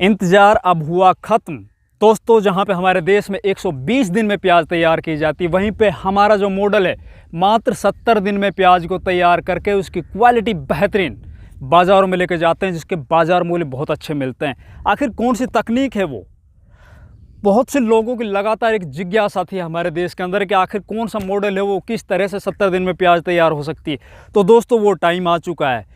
इंतज़ार अब हुआ ख़त्म। दोस्तों, जहां पे हमारे देश में 120 दिन में प्याज तैयार की जाती है, वहीं पे हमारा जो मॉडल है मात्र 70 दिन में प्याज को तैयार करके उसकी क्वालिटी बेहतरीन बाज़ारों में लेके जाते हैं, जिसके बाज़ार मूल्य बहुत अच्छे मिलते हैं। आखिर कौन सी तकनीक है वो? बहुत से लोगों की लगातार एक जिज्ञासा थी हमारे देश के अंदर कि आखिर कौन सा मॉडल है वो, किस तरह से 70 दिन में प्याज तैयार हो सकती है। तो दोस्तों, वो टाइम आ चुका है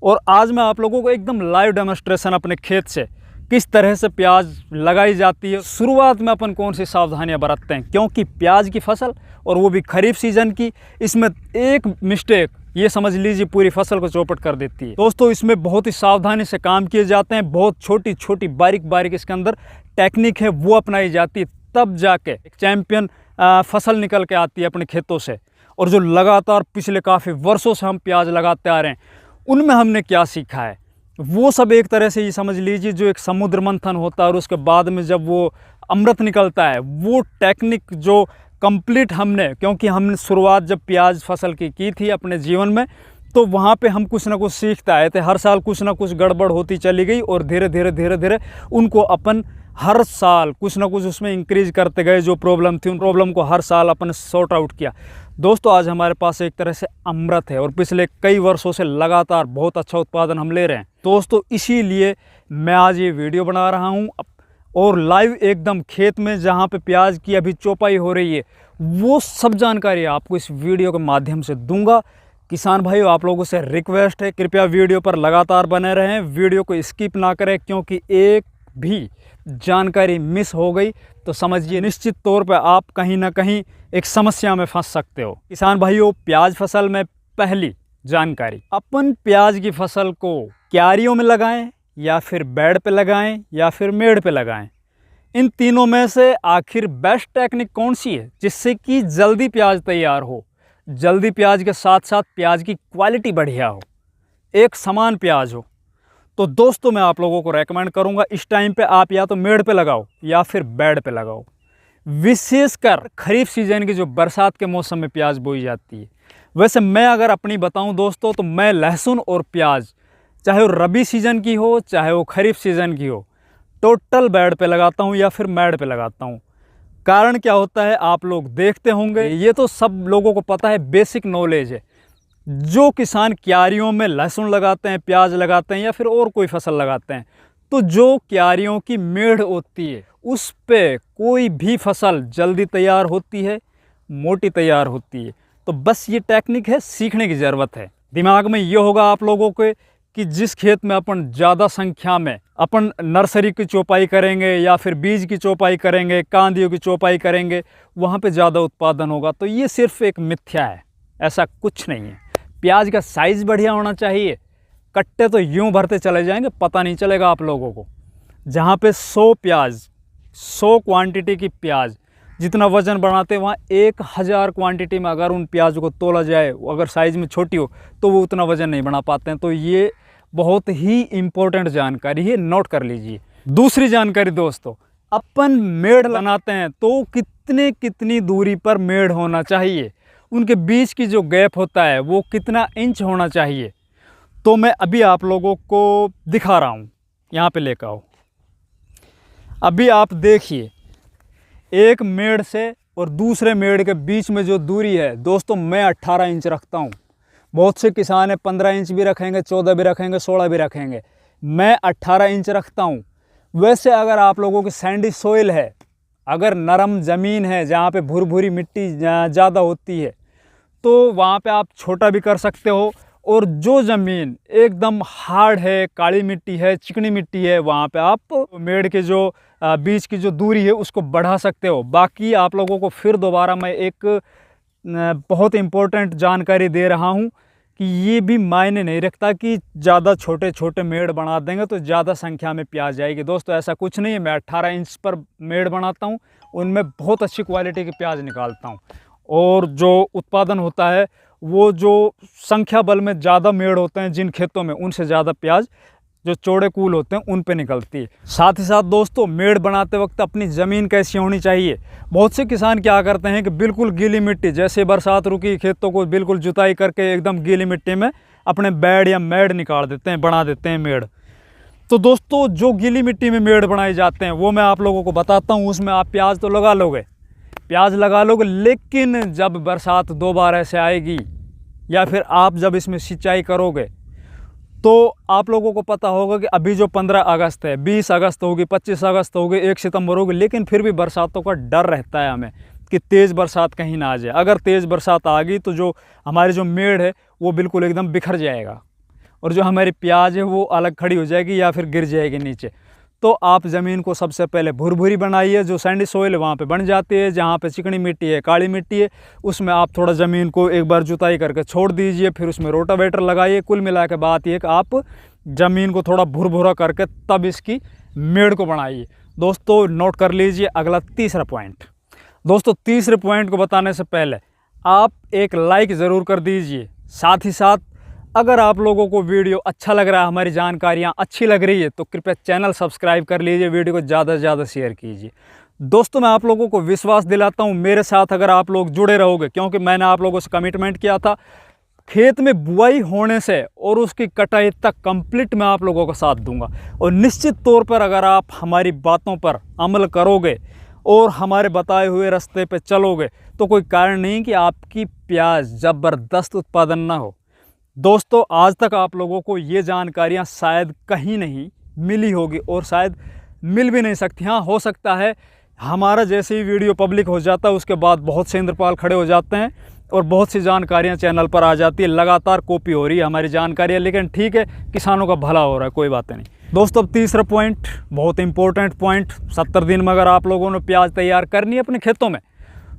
और आज मैं आप लोगों को एकदम लाइव डेमोन्स्ट्रेशन अपने खेत से किस तरह से प्याज लगाई जाती है, शुरुआत में अपन कौन सी सावधानियां बरतते हैं, क्योंकि प्याज की फसल और वो भी खरीफ सीजन की, इसमें एक मिस्टेक ये समझ लीजिए पूरी फसल को चौपट कर देती है। दोस्तों, इसमें बहुत ही सावधानी से काम किए जाते हैं, बहुत छोटी छोटी बारीक बारीक इसके अंदर टेक्निक है वो अपनाई जाती है, तब जाके एक चैंपियन फसल निकल के आती है अपने खेतों से। और जो लगातार पिछले काफ़ी वर्षों से हम प्याज लगाते आ रहे हैं, उनमें हमने क्या सीखा है वो सब एक तरह से ये समझ लीजिए जो एक समुद्र मंथन होता है और उसके बाद में जब वो अमृत निकलता है, वो टेक्निक जो कंप्लीट हमने, क्योंकि हमने शुरुआत जब प्याज फसल की थी अपने जीवन में, तो वहाँ पे हम कुछ ना कुछ सीखते आए थे। हर साल कुछ ना कुछ गड़बड़ होती चली गई और धीरे धीरे उनको अपन हर साल कुछ ना कुछ उसमें इंक्रीज करते गए। जो प्रॉब्लम थी उन प्रॉब्लम को हर साल अपन सॉर्ट आउट किया। दोस्तों, आज हमारे पास एक तरह से अमृत है और पिछले कई वर्षों से लगातार बहुत अच्छा उत्पादन हम ले रहे हैं। दोस्तों, इसीलिए मैं आज ये वीडियो बना रहा हूँ और लाइव एकदम खेत में जहाँ पे प्याज की अभी चौपाई हो रही है, वो सब जानकारी आपको इस वीडियो के माध्यम से दूंगा। किसान भाइयों, आप लोगों से रिक्वेस्ट है, कृपया वीडियो पर लगातार बने रहें, वीडियो को स्किप ना करें, क्योंकि एक भी जानकारी मिस हो गई तो समझिए निश्चित तौर पे आप कहीं ना कहीं एक समस्या में फंस सकते हो। किसान भाइयों, प्याज फसल में पहली जानकारी, अपन प्याज की फसल को क्यारियों में लगाएं या फिर बेड पे लगाएं या फिर मेड़ पे लगाएं, इन तीनों में से आखिर बेस्ट टेक्निक कौन सी है जिससे कि जल्दी प्याज तैयार हो, जल्दी प्याज के साथ साथ प्याज की क्वालिटी बढ़िया हो, एक समान प्याज हो? तो दोस्तों, मैं आप लोगों को रेकमेंड करूंगा इस टाइम पे आप या तो मेड़ पे लगाओ या फिर बेड पे लगाओ। विशेषकर खरीफ सीजन की जो बरसात के मौसम में प्याज बोई जाती है। वैसे मैं अगर अपनी बताऊं दोस्तों, तो मैं लहसुन और प्याज चाहे वो रबी सीजन की हो चाहे वो खरीफ सीजन की हो, टोटल बेड पे लगाता हूं या फिर मेड़ पे लगाता हूं। कारण क्या होता है आप लोग देखते होंगे, ये तो सब लोगों को पता है, बेसिक नॉलेज है। जो किसान क्यारियों में लहसुन लगाते हैं, प्याज लगाते हैं या फिर और कोई फसल लगाते हैं, तो जो क्यारियों की मेड़ होती है उस पे कोई भी फसल जल्दी तैयार होती है, मोटी तैयार होती है। तो बस ये टेक्निक है, सीखने की ज़रूरत है। दिमाग में ये होगा आप लोगों के कि जिस खेत में अपन ज़्यादा संख्या में अपन नर्सरी की चौपाई करेंगे या फिर बीज की चौपाई करेंगे, कांदियों की चौपाई करेंगे, वहाँ पे ज़्यादा उत्पादन होगा। तो ये सिर्फ एक मिथ्या है, ऐसा कुछ नहीं है। प्याज का साइज़ बढ़िया होना चाहिए, कट्टे तो यूं भरते चले जाएंगे, पता नहीं चलेगा आप लोगों को। जहाँ पे 100 प्याज, 100 क्वांटिटी की प्याज जितना वज़न बनाते हैं, वहाँ 1000 क्वांटिटी में अगर उन प्याज को तोला जाए, अगर साइज़ में छोटी हो तो वो उतना वज़न नहीं बना पाते हैं। तो ये बहुत ही इम्पोर्टेंट जानकारी है, नोट कर लीजिए। दूसरी जानकारी दोस्तों, अपन मेड़ बनाते हैं तो कितनी दूरी पर मेड़ होना चाहिए, उनके बीच की जो गैप होता है वो कितना इंच होना चाहिए, तो मैं अभी आप लोगों को दिखा रहा हूँ। यहाँ पे लेकर आओ। अभी आप देखिए, एक मेड़ से और दूसरे मेड़ के बीच में जो दूरी है दोस्तों, मैं 18 इंच रखता हूँ। बहुत से किसान है 15 इंच भी रखेंगे, 14 भी रखेंगे, 16 भी रखेंगे। मैं 18 इंच रखता हूँ। वैसे अगर आप लोगों की सैंडी सोइल है, अगर नरम ज़मीन है जहाँ पे भुरभुरी मिट्टी ज़्यादा होती है, तो वहाँ पे आप छोटा भी कर सकते हो। और जो ज़मीन एकदम हार्ड है, काली मिट्टी है, चिकनी मिट्टी है, वहाँ पे आप मेड़ के जो बीच की जो दूरी है उसको बढ़ा सकते हो। बाकी आप लोगों को फिर दोबारा मैं एक बहुत इम्पोर्टेंट जानकारी दे रहा हूँ कि ये भी मायने नहीं रखता कि ज़्यादा छोटे छोटे मेड़ बना देंगे तो ज़्यादा संख्या में प्याज जाएगी। दोस्तों, ऐसा कुछ नहीं है। मैं 18 इंच पर मेड़ बनाता हूँ, उनमें बहुत अच्छी क्वालिटी के प्याज निकालता हूँ और जो उत्पादन होता है वो जो संख्या बल में ज़्यादा मेड़ होते हैं जिन खेतों में, उनसे ज़्यादा प्याज जो चौड़े कूल होते हैं उन पे निकलती है। साथ ही साथ दोस्तों, मेड़ बनाते वक्त अपनी ज़मीन कैसी होनी चाहिए। बहुत से किसान क्या करते हैं कि बिल्कुल गीली मिट्टी, जैसे बरसात रुकी, खेतों को बिल्कुल जुताई करके एकदम गीली मिट्टी में अपने बेड या मेड़ निकाल देते हैं, बना देते हैं मेड़। तो दोस्तों जो गीली मिट्टी में मेड़ बनाए जाते हैं वो मैं आप लोगों को बताता हूँ। उसमें आप प्याज तो लगा लोगे, प्याज लगा लोगे, लेकिन जब बरसात 2 बार ऐसे आएगी या फिर आप जब इसमें सिंचाई करोगे तो आप लोगों को पता होगा कि अभी जो 15 अगस्त है, 20 अगस्त होगी, 25 अगस्त होगी, 1 सितंबर होगी, लेकिन फिर भी बरसातों का डर रहता है हमें कि तेज़ बरसात कहीं ना आ जाए। अगर तेज़ बरसात आ गई तो जो हमारी जो मेड़ है वो बिल्कुल एकदम बिखर जाएगा और जो हमारी प्याज है वो अलग खड़ी हो जाएगी या फिर गिर जाएगी नीचे। तो आप ज़मीन को सबसे पहले भुरभुरी बनाइए, जो सैंडी सोइल है वहाँ पे बन जाती है, जहाँ पे चिकनी मिट्टी है, काली मिट्टी है, उसमें आप थोड़ा ज़मीन को एक बार जुताई करके छोड़ दीजिए, फिर उसमें रोटावेटर लगाइए। कुल मिला के बात ये कि आप ज़मीन को थोड़ा भुरभुरा करके तब इसकी मेड़ को बनाइए। दोस्तों नोट कर लीजिए अगला तीसरा पॉइंट। दोस्तों तीसरे पॉइंट को बताने से पहले आप एक लाइक ज़रूर कर दीजिए। साथ ही साथ अगर आप लोगों को वीडियो अच्छा लग रहा है, हमारी जानकारियाँ अच्छी लग रही है, तो कृपया चैनल सब्सक्राइब कर लीजिए, वीडियो को ज़्यादा से ज़्यादा शेयर कीजिए। दोस्तों मैं आप लोगों को विश्वास दिलाता हूँ मेरे साथ अगर आप लोग जुड़े रहोगे, क्योंकि मैंने आप लोगों से कमिटमेंट किया था खेत में बुआई होने से और उसकी कटाई तक कंप्लीट मैं आप लोगों का साथ दूंगा। और निश्चित तौर पर अगर आप हमारी बातों पर अमल करोगे और हमारे बताए हुए रास्ते पे चलोगे तो कोई कारण नहीं कि आपकी प्याज ज़बरदस्त उत्पादन ना हो। दोस्तों आज तक आप लोगों को ये जानकारियां शायद कहीं नहीं मिली होगी और शायद मिल भी नहीं सकती। हाँ हो सकता है हमारा जैसे ही वीडियो पब्लिक हो जाता है उसके बाद बहुत से इंद्रपाल खड़े हो जाते हैं और बहुत सी जानकारियां चैनल पर आ जाती है, लगातार कॉपी हो रही है हमारी जानकारियां, लेकिन ठीक है किसानों का भला हो रहा है, कोई बात नहीं। दोस्तों अब तीसरा पॉइंट बहुत इंपॉर्टेंट पॉइंट, 70 दिन में अगर आप लोगों ने प्याज तैयार करनी है अपने खेतों में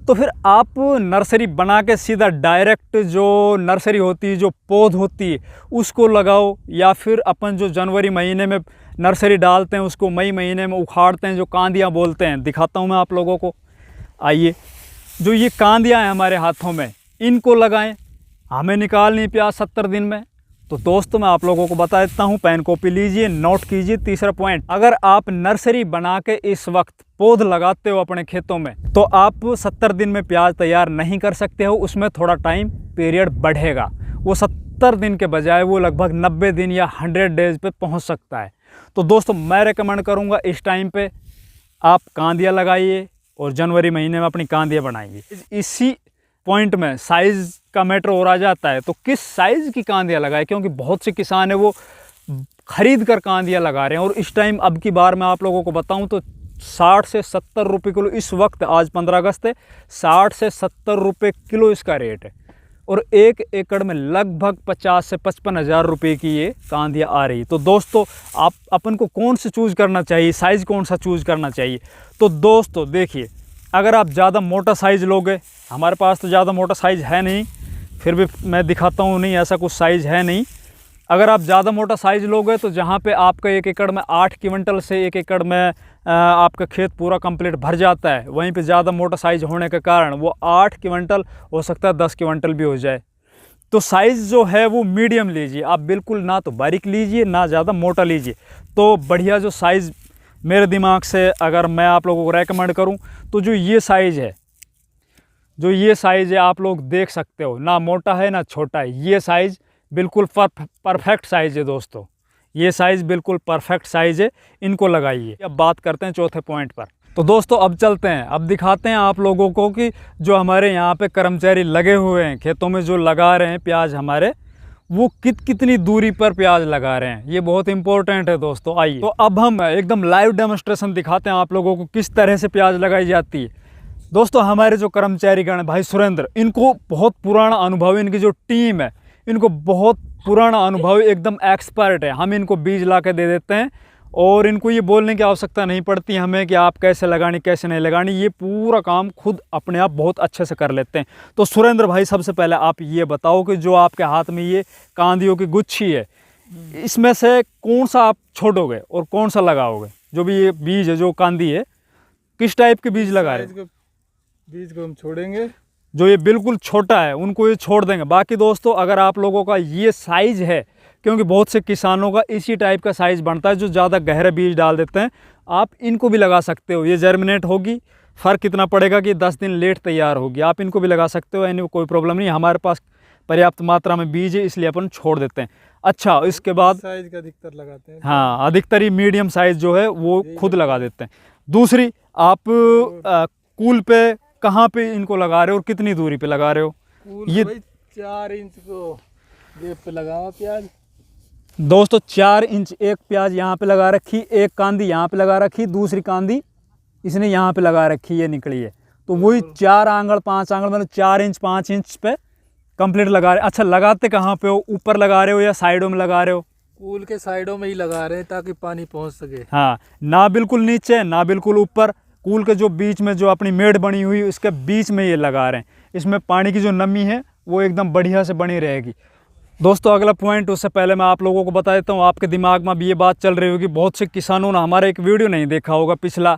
तो फिर आप नर्सरी बना के सीधा डायरेक्ट जो नर्सरी होती है, जो पौध होती है उसको लगाओ, या फिर अपन जो जनवरी महीने में नर्सरी डालते हैं उसको मई महीने में उखाड़ते हैं, जो कांदियाँ बोलते हैं। दिखाता हूँ मैं आप लोगों को, आइए। जो ये कांदियाँ हैं हमारे हाथों में, इनको लगाएं। हमें निकालनी प्याज 70 दिन में। तो दोस्तों मैं आप लोगों को बता देता हूँ, पेन कॉपी लीजिए, नोट कीजिए। तीसरा पॉइंट, अगर आप नर्सरी बना के इस वक्त पौध लगाते हो अपने खेतों में तो आप 70 दिन में प्याज तैयार नहीं कर सकते हो, उसमें थोड़ा टाइम पीरियड बढ़ेगा। वो 70 दिन के बजाय वो लगभग 90 दिन या 100 डेज पे पहुंच सकता है। तो दोस्तों मैं रेकमेंड करूंगा इस टाइम पे आप कांदियाँ लगाइए और जनवरी महीने में अपनी कांदियाँ बनाइए। इसी पॉइंट में साइज़ का मैटर और आ जाता है, तो किस साइज़ की कांदियाँ लगाएं, क्योंकि बहुत से किसान है वो खरीद कर कांदियाँ लगा रहे हैं। और इस टाइम अब की बार मैं आप लोगों को बताऊं तो 60 से 70 रुपये किलो इस वक्त, आज 15 अगस्त है, 60 से 70 रुपये किलो इसका रेट है। और 1 एकड़ में लगभग 50 से 55 हज़ार रुपये की ये कांदियाँ आ रही। तो दोस्तों आप अपन को कौन सा चूज़ करना चाहिए, साइज़ कौन सा चूज़ करना चाहिए? तो दोस्तों देखिए, अगर आप ज़्यादा मोटा साइज़ लोगे, हमारे पास तो ज़्यादा मोटा साइज़ है नहीं, फिर भी मैं दिखाता हूँ, नहीं ऐसा कुछ साइज़ है नहीं। अगर आप ज़्यादा मोटा साइज़ लोगे तो जहाँ पे आपका 1 एकड़ में 8 क्विंटल से 1 एकड़ में आपका खेत पूरा कंप्लीट भर जाता है, वहीं पे ज़्यादा मोटा साइज़ होने के कारण वो 8 क्विंटल हो सकता है 10 क्विंटल भी हो जाए। तो साइज़ जो है वो मीडियम लीजिए आप, बिल्कुल ना तो बारीक लीजिए ना ज़्यादा मोटा लीजिए। तो बढ़िया जो साइज़ मेरे दिमाग से अगर मैं आप लोगों को रेकमेंड करूं तो जो ये साइज़ है, जो ये साइज़ है आप लोग देख सकते हो, ना मोटा है ना छोटा है, ये साइज़ बिल्कुल परफेक्ट साइज़ है। दोस्तों ये साइज़ बिल्कुल परफेक्ट साइज़ है, इनको लगाइए। अब बात करते हैं चौथे पॉइंट पर। तो दोस्तों अब चलते हैं, अब दिखाते हैं आप लोगों को कि जो हमारे यहाँ पे कर्मचारी लगे हुए हैं खेतों में, जो लगा रहे हैं प्याज हमारे, वो कितनी दूरी पर प्याज लगा रहे हैं, ये बहुत इंपॉर्टेंट है दोस्तों। आइए तो अब हम एकदम लाइव डेमोन्स्ट्रेशन दिखाते हैं आप लोगों को किस तरह से प्याज लगाई जाती है। दोस्तों हमारे जो कर्मचारीगण भाई सुरेंद्र, इनको बहुत पुराना अनुभव, इनकी जो टीम है इनको बहुत पुराना अनुभव, एकदम एक्सपर्ट है। हम इनको बीज ला के दे देते हैं और इनको ये बोलने की आवश्यकता नहीं पड़ती हमें कि आप कैसे लगानी कैसे नहीं लगानी, ये पूरा काम खुद अपने आप बहुत अच्छे से कर लेते हैं। तो सुरेंद्र भाई सबसे पहले आप ये बताओ कि जो आपके हाथ में ये कांदियों की गुच्छी है, इसमें से कौन सा आप छोड़ोगे और कौन सा लगाओगे? जो भी ये बीज है, जो कांदी है, किस टाइप के बीज लगा रहे हैं? बीज को हम छोड़ेंगे, जो ये बिल्कुल छोटा है उनको ये छोड़ देंगे। बाकी दोस्तों अगर आप लोगों का ये साइज़ है, क्योंकि बहुत से किसानों का इसी टाइप का साइज़ बनता है जो ज़्यादा गहरे बीज डाल देते हैं, आप इनको भी लगा सकते हो। ये जर्मिनेट होगी, फ़र्क इतना पड़ेगा कि 10 दिन लेट तैयार होगी, आप इनको भी लगा सकते हो, यानी कोई प्रॉब्लम नहीं। हमारे पास पर्याप्त मात्रा में बीज है, इसलिए अपन छोड़ देते हैं। अच्छा, इसके बाद साइज का अधिकतर लगाते हैं। हाँ, अधिकतर ही मीडियम साइज जो है वो खुद लगा देते हैं। दूसरी, आप कूल पे कहाँ पे इनको लगा रहे हो और कितनी दूरी पे लगा रहे हो? ये 4 इंच को गैप पे लगाओ प्याज। दोस्तों 4 इंच एक प्याज यहाँ पे लगा रखी, एक कांदी यहाँ पे लगा रखी, दूसरी कांदी इसने यहाँ पे लगा रखी, ये निकली है। तो वही 4 आंगल 5 आंगल मतलब 4 इंच 5 इंच पे कंप्लीट लगा रहे। अच्छा, लगाते कहाँ पे हो? ऊपर लगा रहे हो या साइडों में लगा रहे हो? कूल के साइडों में ही लगा रहे हैं ताकि पानी पहुंच सके। हाँ, ना बिल्कुल नीचे ना बिल्कुल ऊपर, कूल के जो बीच में जो अपनी मेड़ बनी हुई है उसके बीच में ये लगा रहे हैं। इसमें पानी की जो नमी है वो एकदम बढ़िया से बनी रहेगी। दोस्तों अगला पॉइंट, उससे पहले मैं आप लोगों को बता देता हूँ, आपके दिमाग में भी ये बात चल रही होगी, बहुत से किसानों ने हमारा एक वीडियो नहीं देखा होगा पिछला,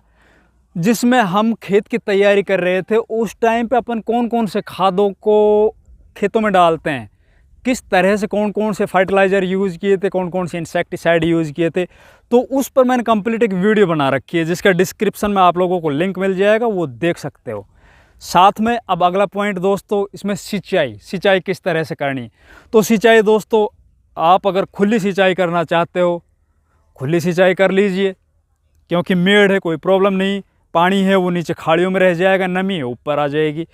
जिसमें हम खेत की तैयारी कर रहे थे। उस टाइम पे अपन कौन कौन से खादों को खेतों में डालते हैं, किस तरह से कौन कौन से फर्टिलाइज़र यूज़ किए थे, कौन कौन से इंसेक्टिसाइड यूज़ किए थे, तो उस पर मैंने कंप्लीट एक वीडियो बना रखी है जिसका डिस्क्रिप्शन में आप लोगों को लिंक मिल जाएगा, वो देख सकते हो। साथ में अब अगला पॉइंट दोस्तों, इसमें सिंचाई किस तरह से करनी। तो सिंचाई दोस्तों, आप अगर खुली सिंचाई करना चाहते हो, खुली सिंचाई कर लीजिए, क्योंकि मेड़ है, कोई प्रॉब्लम नहीं, पानी है वो नीचे खाड़ियों में रह जाएगा, नमी है ऊपर आ जाएगी।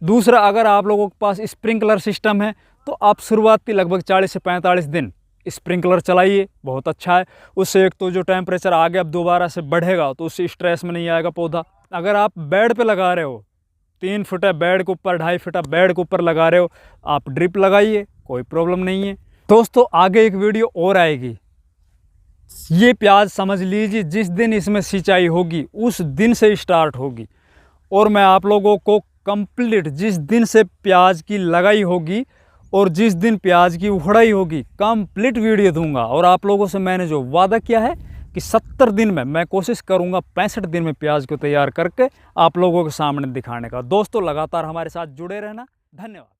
दूसरा, अगर आप लोगों के पास स्प्रिंकलर सिस्टम है तो आप शुरुआती लगभग 40 से 45 दिन स्प्रिंकलर चलाइए, बहुत अच्छा है। उससे एक तो जो टेम्परेचर आगे अब दोबारा से बढ़ेगा तो उससे स्ट्रेस में नहीं आएगा पौधा। अगर आप बेड पे लगा रहे हो, 3 फुट है बेड के ऊपर, 2.5 फुट बेड के ऊपर लगा रहे हो, आप ड्रिप लगाइए, कोई प्रॉब्लम नहीं है। दोस्तों आगे एक वीडियो और आएगी, ये प्याज समझ लीजिए जिस दिन इसमें सिंचाई होगी उस दिन से स्टार्ट होगी, और मैं आप लोगों को कंप्लीट जिस दिन से प्याज की लगाई होगी और जिस दिन प्याज की उखड़ाई होगी कंप्लीट वीडियो दूंगा। और आप लोगों से मैंने जो वादा किया है कि 70 दिन में मैं कोशिश करूंगा 65 दिन में प्याज को तैयार करके आप लोगों के सामने दिखाने का। दोस्तों लगातार हमारे साथ जुड़े रहना, धन्यवाद।